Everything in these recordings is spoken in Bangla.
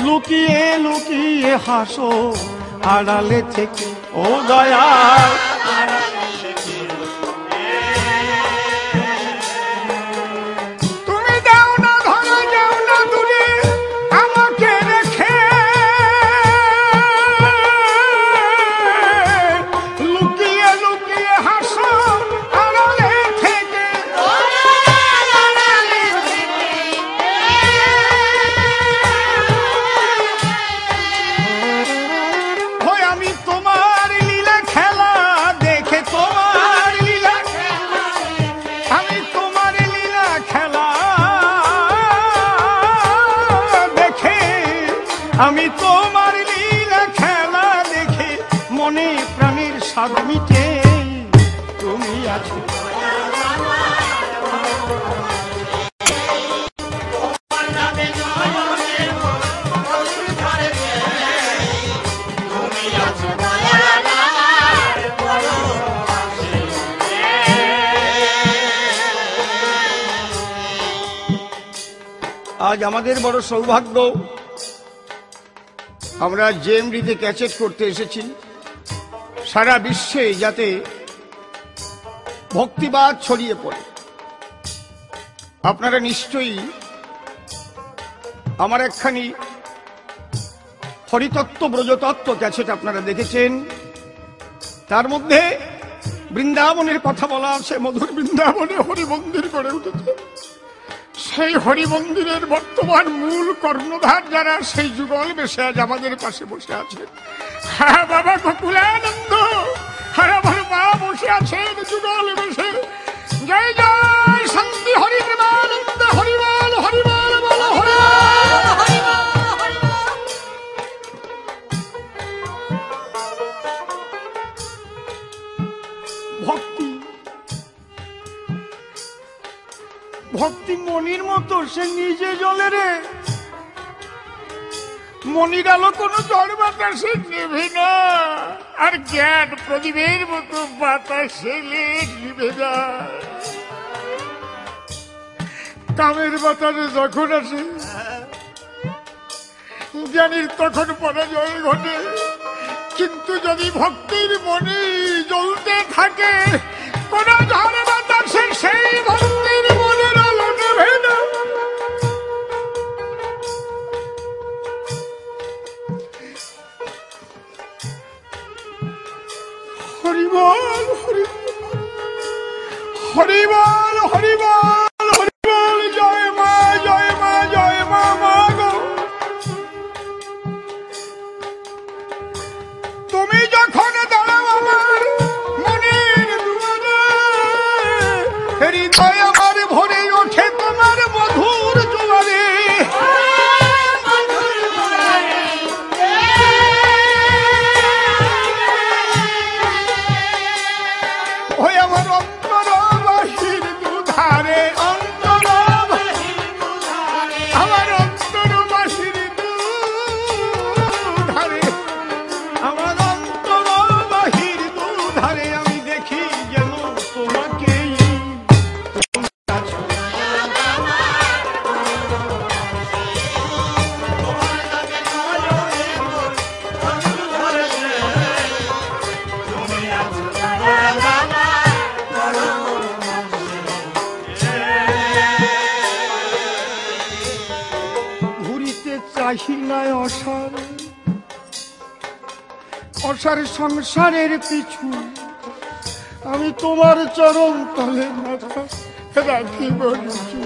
লুকিয়ে লুকিয়ে হাসো আড়ালে থেকে ও দয়াল। তুমি দাও না ধরা যাও না দূরে আমাকে রেখে, লুকিয়ে লুকিয়ে হাসো আড়ালে থেকে। ওই আমি তোমার লীলা খেলা দেখে, তোমার লীলা, আমি তোমার লীলা খেলা দেখে, আমি তোমার লীলা খেলা দেখে মনে প্রাণের স্বাদ মিটে। তুমি আছো আজ আমাদের বড় সৌভাগ্য, আমরা জেএমডিতে ক্যাসেট করতে এসেছি সারা বিশ্বে যাতে ভক্তিবাদ ছড়িয়ে পড়ে। আপনারা নিশ্চয়ই আমার একখানি হরিতত্ত্ব ব্রজতত্ত্ব ক্যাসেট আপনারা দেখেছেন, তার মধ্যে বৃন্দাবনের কথা বলা আছে। মধুর বৃন্দাবনে হরি মন্দির গড়ে উঠেছে, সেই হরি মন্দিরের বর্তমান মূল কর্ণধার যারা, সেই যুগল বেশে আজ আমাদের পাশে বসে আছে। হ্যাঁ বাবা গোকুলানন্দ, হ্যাঁ আমার মা বসে আছেন যুগল বেশে। জয় জয় শান্তি হরি প্রেমানন্দ, হরিবল হরিবল বল হরি। ভক্তি, ভক্তি মনির মতো, সে নিজে জ্বলে রে। মনির আলো কোনো ঝড় বাতাসে নেবে না, আর জ্ঞান প্রদীপের মতো বাতাসে নিভে যায়। কামের বাতাসে যখন আসে জ্ঞানীর তখন পরাজয় ঘটে, কিন্তু যদি ভক্তির মনি জ্বলতে থাকে কোন ঝড় বাতাসে সেই ভক্তির মনের আলো নেভে না। হরিবল হরিবল হরিবল হরিবল হরিবল। জয় মা জয় মা জয় মা মা গো। তুমি যখন দাঁড়াও আমার মনের দুয়ারে, হৃদয় আমার ভরে ওঠে তোমার মধুর জোয়ারে। ওই আমার অন্তর বাহির দুধারে, আমার অন্তর বাহির দুধারে, আমার অন্তর বাহির দুধারে আমি দেখি যেন তোমাকেই। ঘুরিতে চাহি না অসার, অসার সংসারের পিছু, আমি তোমার চরণ তলে মাথা রাখিব নিচু।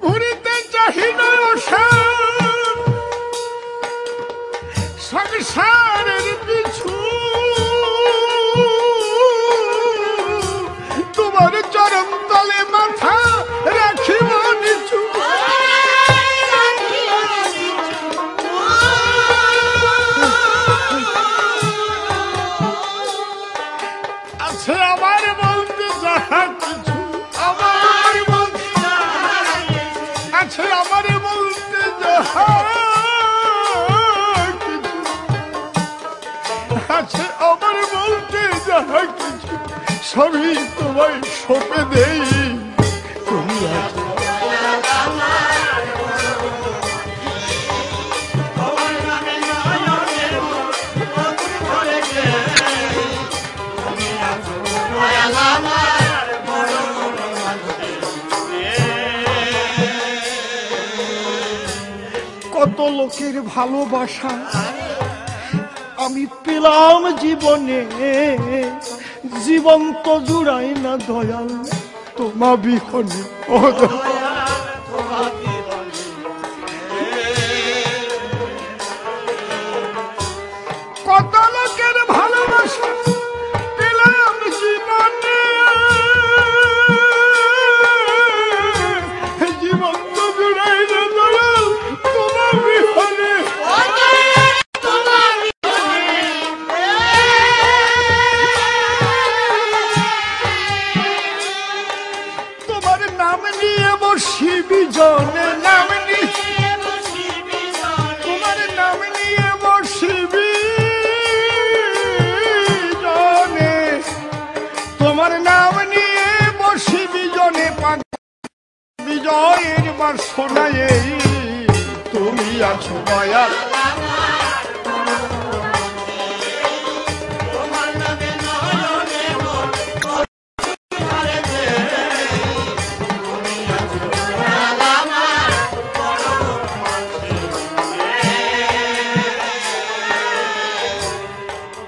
ঘুরিতে চাহি না অসার সংসারের পিছু, তোমার চরণ তলে মাথা রাখিব নিচু। আছে আমার বলতে যাহা কিছু, আমার বলতে আছে আমার বলতে যাহা কিছু, আছে আমার বলতে যাহা সবই তোমায় সঁপে দেই। তুমি আছো কত লোকের ভালোবাসা আমি পেলাম জীবনে, জীবন তো জুড়াই না দয়াল তোমা বিহনে। কত লোকের ভালোবাসা পেলাম জীবনে, জীবন তো জুড়াই না দয়াল তোমা বিহনে। তোমার নাম নিয়ে বসি বিজনে, নাম নিয়ে তোমার নাম নিয়ে বসি বিজনে, তোমার নাম নিয়ে বসি বিজনে, বিজয়ের বাসনায় তুমি আছো দয়াল।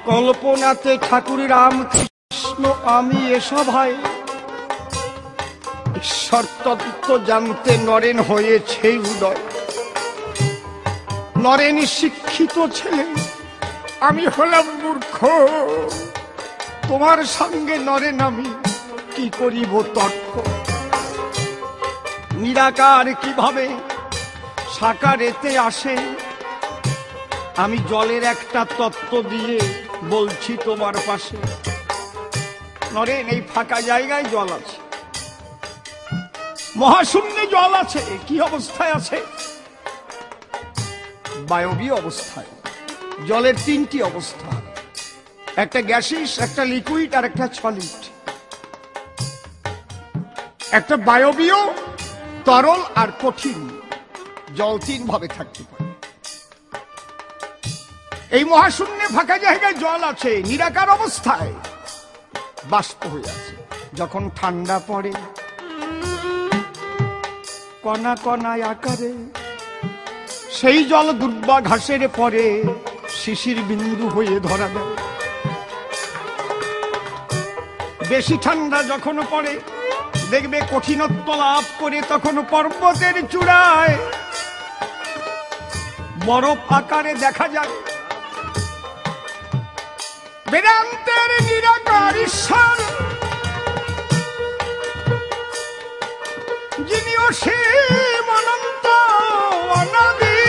কল্পনাতে ঠাকুর রামকৃষ্ণ আমি এ সভায়, ঈশ্বর তত্ত্ব জানতে নরেন হয়েছে উদয়। নরেন শিক্ষিত ছেলে, আমি হলাম মূর্খ, তোমার সঙ্গে নরেন আমি কি করিব তর্ক। নিরাকার কিভাবে সাকারেতে আসে, আমি জলের একটা তত্ত্ব দিয়ে বলছি তোমার পাশে। নরেন, এই ফাঁকা জায়গায় জল আছে, মহাশূন্যে জল আছে। কি অবস্থায় আছে? বায়বীয় অবস্থায়। জলের তিনটি অবস্থা, একটা গ্যাসিস, একটা লিকুইড আর একটা সলিড। একটা বায়বীয়, তরল আর কঠিন। জল তিন ভাবে থাকতে পারে। এই মহাশূন্যে ফাঁকা জায়গায় জল আছে, নিরাকার অবস্থায় বাষ্প হয়ে আছে। যখন ঠান্ডা পড়ে কণা কণায় আকারে, সেই জল দুর্বা ঘাসের পরে শিশির বিন্দু হয়ে ধরা দেয়। বেশি ঠান্ডা যখন পড়ে দেখবে কঠিনত্ব লাভ করে, তখন পর্বতের চূড়ায় বরফ আকারে দেখা যায়। বেদান্তের নিরাকার ঈশ্বর যিনি অসীম অনন্ত অনাদি,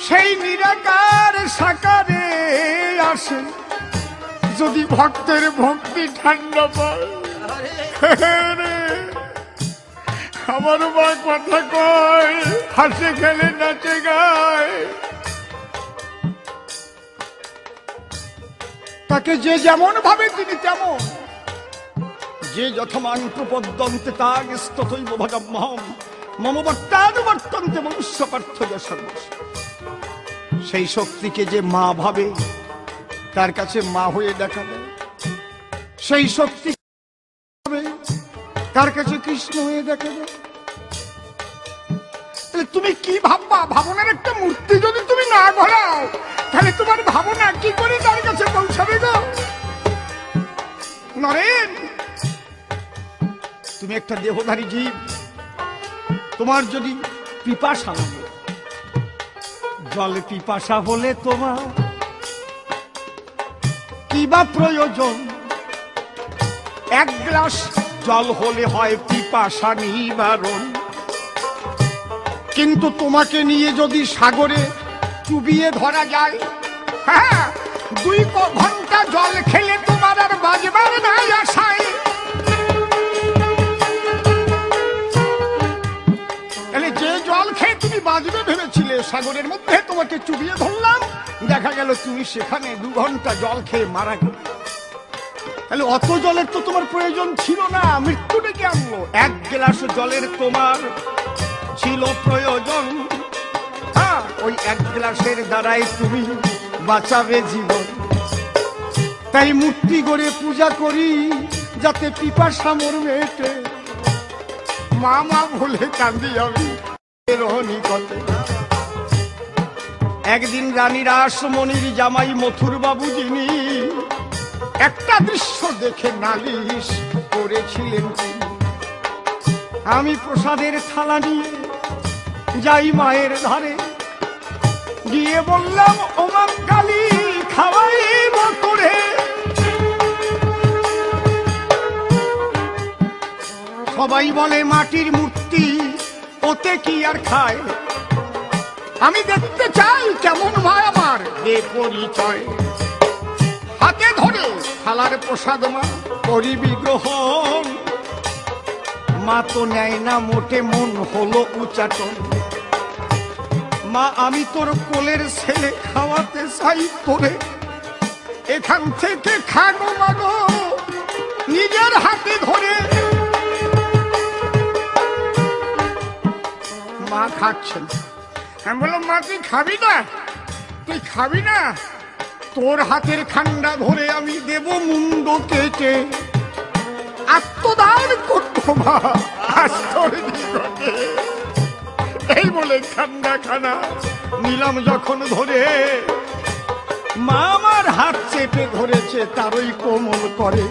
সেই নিরাকার সাকারে আসে যদি ভক্তের ভক্তি ঠান্ডা পায়। আমার মা কথা কয়, হাসে খেলে নাচে গায়। তাকে যে যেমন ভাবে তিনি তেমন, যে যথমান প্রপদ্যন্তে তাগ স্তথৈব ভজম্যহম মম বর্তানুবর্তন্তে মনুষ্য পার্থক্য সর্বস্ব। সেই শক্তিকে যে মা ভাবে তার কাছে মা হয়ে দেখা দেয়, সেই শক্তি তার কাছে কৃষ্ণ হয়ে দেখা দেয়। তাহলে তুমি কি ভাববা? ভাবনার একটা মূর্তি যদি তুমি না গড়াও, তাহলে তোমার ভাবনা কি করে তার কাছে পৌঁছাবে গো? নরেন, তুমি একটা দেহধারী জীব, তোমার যদি পিপাসা লাগে, জলে পিপাসা হলে তোমার কি বা প্রয়োজন? এক গ্লাস জল হলে হয় পিপাসা নিবারণ। কিন্তু তোমাকে নিয়ে যদি সাগরে চুবিয়ে ধরা যায়, হ্যাঁ, 2 ঘন্টা জল খেলে তোমার আর বাজবার নাই আশায়। তাহলে যে জল খেয়ে তুমি বাজবে ভেবেছিলে, সাগরের মধ্যে তোমাকে চুবিয়ে ধরলাম, দেখা দেখা গেল তুমি সেখানে 2 ঘন্টা জল খেয়ে মারা গেল। তাহলে অত জলের তো তোমার প্রয়োজন ছিল না, মৃত্যু ডেকে আনলো। 1 গ্লাস জলের তোমার ছিল প্রয়োজন। হ্যাঁ, ওই 1 গ্লাসের দ্বারাই তুমি বাঁচাবে জীবন। তাই মূর্তি গড়ে পূজা করি যাতে পিপাসা মোর মেটে। মা মা বলে কান্দি আমি নিকটে। একদিন রানী রাসমণির জামাই মথুর বাবু যিনি একটা দৃশ্য দেখে নালিশ করেছিলেন। আমি প্রসাদের থালা নিয়ে যাই মায়ের ধারে, গিয়ে বললাম ও মা কালী খাওয়াইব করে। সবাই বলে মাটির মূর্তি, ওতে কি আর খায়। আমি দেখতে চাই কেমন মা আমার এ পরিচয়। হাতে ধরে থালার প্রসাদ মা করিবি গ্রহণ। মা তো নেয় না মোটে, মন হলো উচাটন। মা আমি তোর কোলের ছেলে, খাওয়াতে চাই তোরে, এখান থেকে খাগো মাগো নিজের হাতে ধরে। মা খাচ্ছেন। আমি বললাম মা তুই খাবি না, তুই খাবি না, তোর হাতের খান্ডা ধরে আমি দেব মুন্ড কেটে। আত্মদান করবো মা এই বলে খান্ডা খানা নিলাম যখন ধরে। মা আমার হাত চেপে ধরেছে তারই কোমল করে।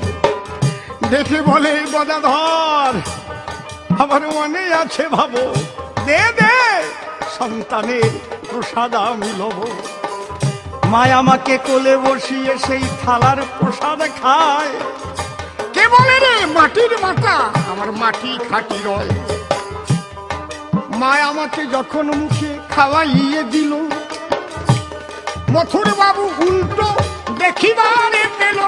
দেখে বলে গদাধর আমার মনে আছে ভাবো, দে দে সন্তানের প্রসাদ আমি লব। মা আমাকে কোলে বসিয়ে সেই থালার প্রসাদ খায়। কে বলে রে মাটির মাথা, আমার মাটি খাটি রয়। মা আমাকে যখন মুখে খাওয়াইয়ে দিল, মথুর বাবু উল্টো দেখিবারে পেল।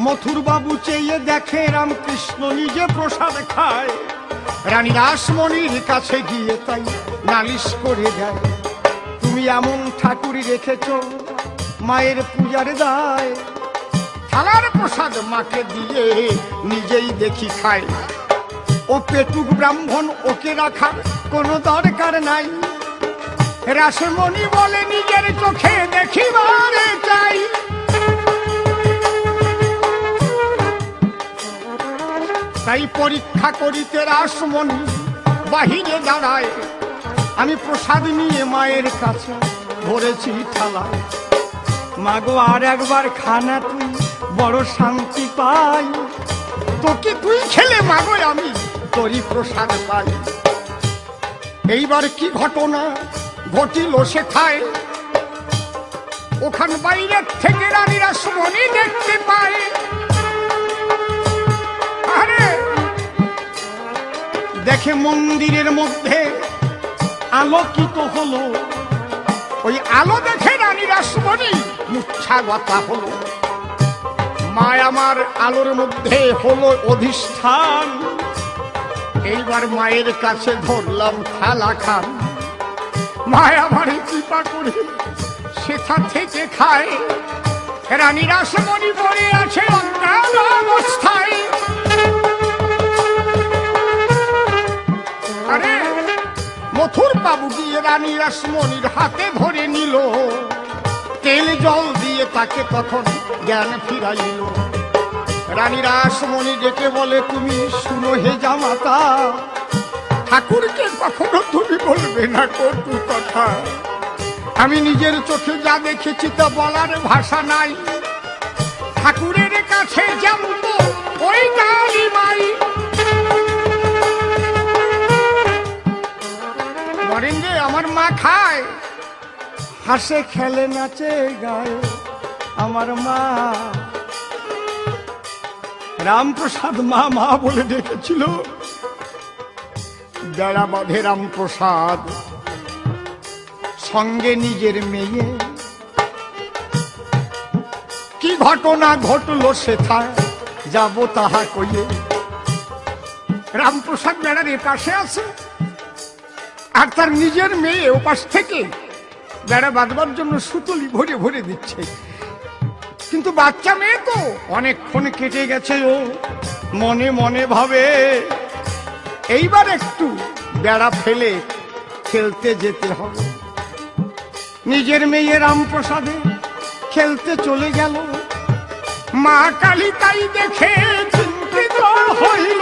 মথুর বাবু চেয়ে দেখে রামকৃষ্ণ নিজে প্রসাদ খায়। রানী রাসমণির কাছে গিয়ে তাই নালিশ করে যায়, তুমি এমন ঠাকুরই রেখেছ মায়ের পূজার দায়। থালার প্রসাদ মাকে দিয়ে নিজেই দেখি খায়। ও পেটুক ব্রাহ্মণ, ওকে রাখার কোনো দরকার নাই। রাসমণি বলে নিজের চোখে দেখিবারে চাই। তাই পরীক্ষা করিতে রাসমণি বাহিরে দাঁড়ায়। আমি প্রসাদ নিয়ে মায়ের কাছে ধরেছি থালায়। মাগো আর একবার খানা তুই, বড় শান্তি পাই। তোকে তুই খেলে মাগো আমি তোরই প্রসাদ পাই। এইবার কি ঘটনা ঘটিল সে খায়। ওখান বাইরের থেকে রানী রাসমণি দেখতে পায়। আরে দেখে মন্দিরের মধ্যে আলোকিত হলো। ওই আলো দেখে রানী রাসমণি মূর্ছাগতা হলো। মা আমার আলোর মধ্যে হলো অধিষ্ঠান। এইবার মায়ের কাছে ধরলাম থালা খান। মা আমার কৃপা করে সেথা থেকে খায়। রানী রাসমণি পড়ে আছে অজ্ঞান অবস্থায়। আরে মথুর বাবু গিয়ে রানী রাসমণির হাতে ধরে নিল। তেল জল দিয়ে তাকে তখন জ্ঞান ফিরাইল। রানী রাসমণি ডেকে বলে তুমি শুনো হে জামাতা, ঠাকুরকে কখনো তুমি বলবে না কটু কথা। আমি নিজের চোখে যা দেখেছি তা বলার ভাষা নাই। ঠাকুরের কাছে যেমন ওই কালী মাই। বলেন যে আমার মা খায়, হাসে খেলে নাচে গায়ে আমার মা। রামপ্রসাদ মা মা বলে ডেকেছিল। বেড়া বাঁধে রামপ্রসাদ সঙ্গে নিজের মেয়ে। কি ঘটনা ঘটলো সেথায় যাব তাহা কইয়ে। রামপ্রসাদ বেড়ার এ পাশে আছে, আর তার নিজের মেয়ে ওপাশ থেকে বেড়া বাঁধবার জন্য সুতলি ভরে ভরে দিচ্ছে। কিন্তু বাচ্চা মেয়ে তো অনেকক্ষণ কেটে গেছে, ও মনে মনে ভাবে এইবার একটু বেড়া ফেলে খেলতে যেতে হবে। নিজের মেয়ে রামপ্রসাদে খেলতে চলে গেল। মা কালী তাই দেখে চিন্তিত হইল।